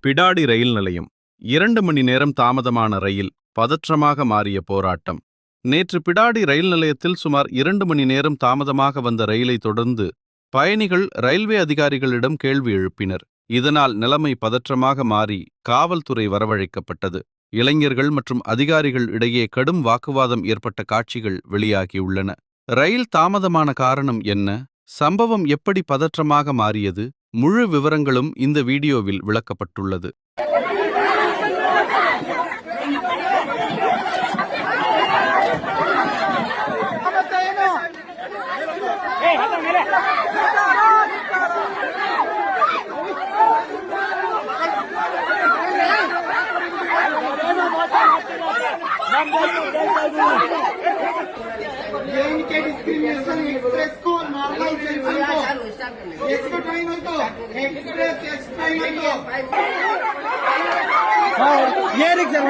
பிடாடி ரயில் நிலையம் 2 மணி நேரம் தாமதமான ரயில், பதற்றமாக மாறிய போராட்டம். நேற்று பிடாடி ரயில் நிலையத்தில் சுமார் 2 மணி நேரம் தாமதமாக வந்த ரயிலை தொடர்ந்து பயணிகள் ரயில்வே அதிகாரிகளிடம் கேள்வி எழுப்பினர். இதனால் நிலைமை பதற்றமாக மாறி காவல்துறை வரவழைக்கப்பட்டது. இளைஞர்கள் மற்றும் அதிகாரிகள் இடையே கடும் வாக்குவாதம் ஏற்பட்ட காட்சிகள் வெளியாகியுள்ளன. ரயில் தாமதமான காரணம் என்ன? சம்பவம் எப்படி பதற்றமாக மாறியது? முழு விவரங்களும் இந்த வீடியோவில் விளக்கப்பட்டுள்ளது. डिस्क्रिमिनेशन एक्सप्रेस को नॉर्मल इसको ट्रेन हो तो एक्सप्रेस ट्रेन हो तो ये रिक्शा